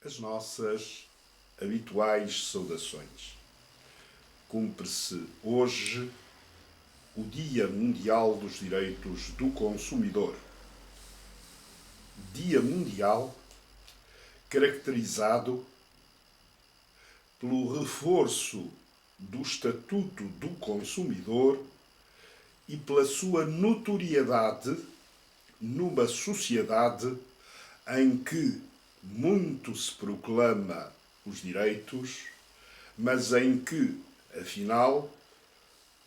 as nossas habituais saudações. Cumpre-se hoje o Dia Mundial dos Direitos do Consumidor. Dia Mundial caracterizado pelo reforço do Estatuto do Consumidor e pela sua notoriedade numa sociedade em que muito se proclama os direitos, mas em que, afinal,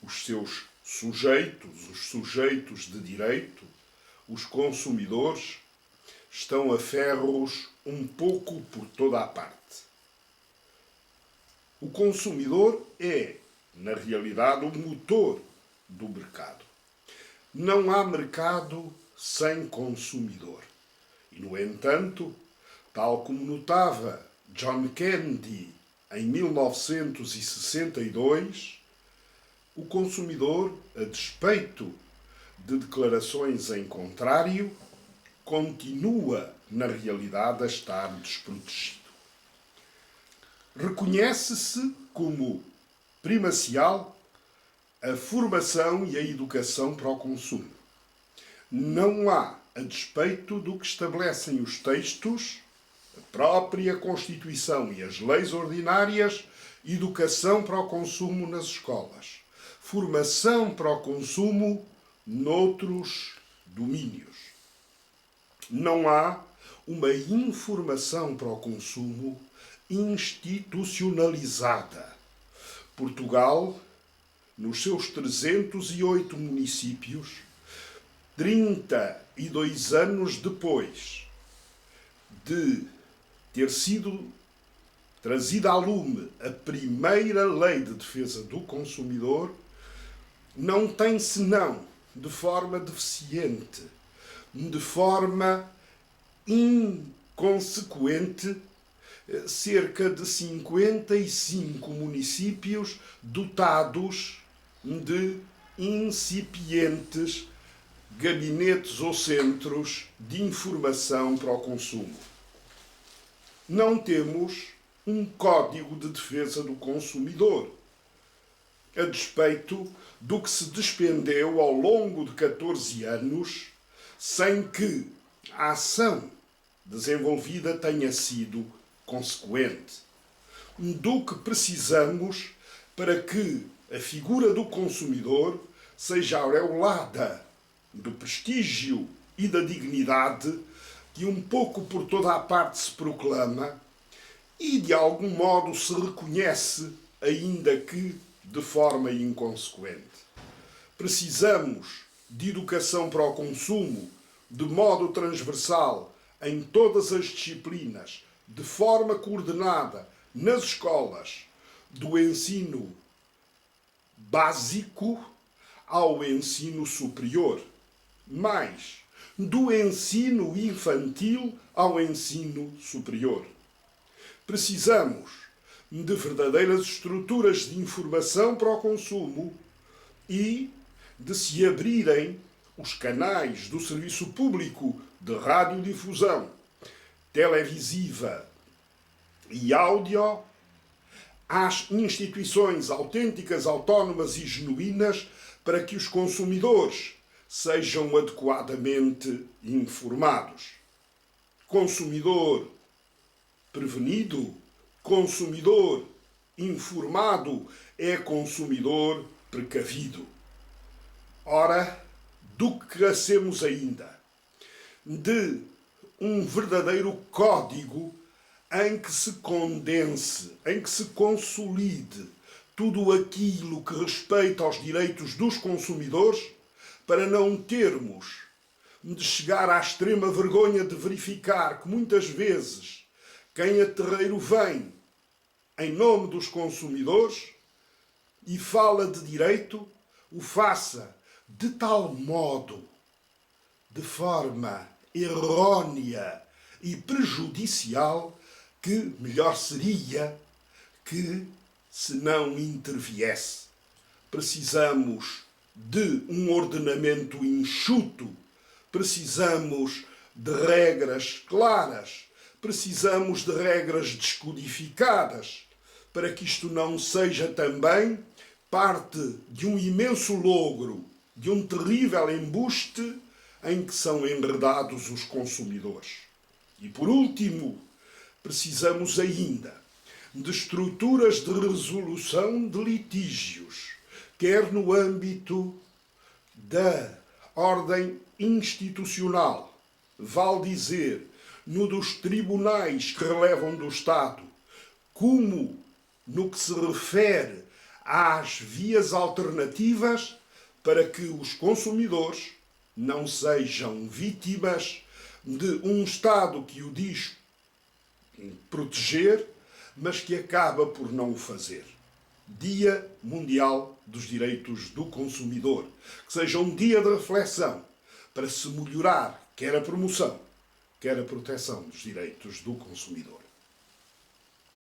os seus sujeitos, os sujeitos de direito, os consumidores, estão a ferros um pouco por toda a parte. O consumidor é, na realidade, o motor do mercado. Não há mercado sem consumidor. E, no entanto, tal como notava John Kennedy em 1962, o consumidor, a despeito de declarações em contrário, continua, na realidade, a estar desprotegido. Reconhece-se como primacial a formação e a educação para o consumo. Não há, a despeito do que estabelecem os textos, a própria Constituição e as leis ordinárias, educação para o consumo nas escolas, formação para o consumo noutros domínios. Não há uma informação para o consumo institucionalizada. Portugal, nos seus 308 municípios, 32 anos depois de ter sido trazida a lume a primeira lei de defesa do consumidor, não tem senão, de forma deficiente, de forma inconsequente, cerca de 55 municípios dotados de incipientes gabinetes ou centros de informação para o consumo. Não temos um código de defesa do consumidor, a despeito do que se despendeu ao longo de 14 anos, sem que a ação desenvolvida tenha sido consequente. Do que precisamos para que a figura do consumidor seja aureolada do prestígio e da dignidade que um pouco por toda a parte se proclama e de algum modo se reconhece, ainda que de forma inconsequente. Precisamos de educação para o consumo de modo transversal em todas as disciplinas, de forma coordenada nas escolas, do ensino básico ao ensino superior, mais do ensino infantil ao ensino superior. Precisamos de verdadeiras estruturas de informação para o consumo e de se abrirem os canais do serviço público de radiodifusão, televisiva e áudio às instituições autênticas, autónomas e genuínas para que os consumidores sejam adequadamente informados. Consumidor prevenido, consumidor informado é consumidor precavido. Ora, do que carecemos ainda? De um verdadeiro código em que se condense, em que se consolide tudo aquilo que respeita aos direitos dos consumidores, para não termos de chegar à extrema vergonha de verificar que muitas vezes quem a terreiro vem em nome dos consumidores e fala de direito, o faça de tal modo, de forma errônea e prejudicial, que melhor seria que se não interviesse. Precisamos de um ordenamento enxuto, precisamos de regras claras precisamos de regras descodificadas para que isto não seja também parte de um imenso logro, de um terrível embuste em que são enredados os consumidores. E por último, precisamos ainda de estruturas de resolução de litígios, quer no âmbito da ordem institucional, vale dizer, no dos tribunais que relevam do Estado, como no que se refere às vias alternativas para que os consumidores não sejam vítimas de um Estado que o diz proteger, mas que acaba por não o fazer. Dia Mundial dos Direitos do Consumidor. Que seja um dia de reflexão para se melhorar quer a promoção, quer a proteção dos direitos do consumidor.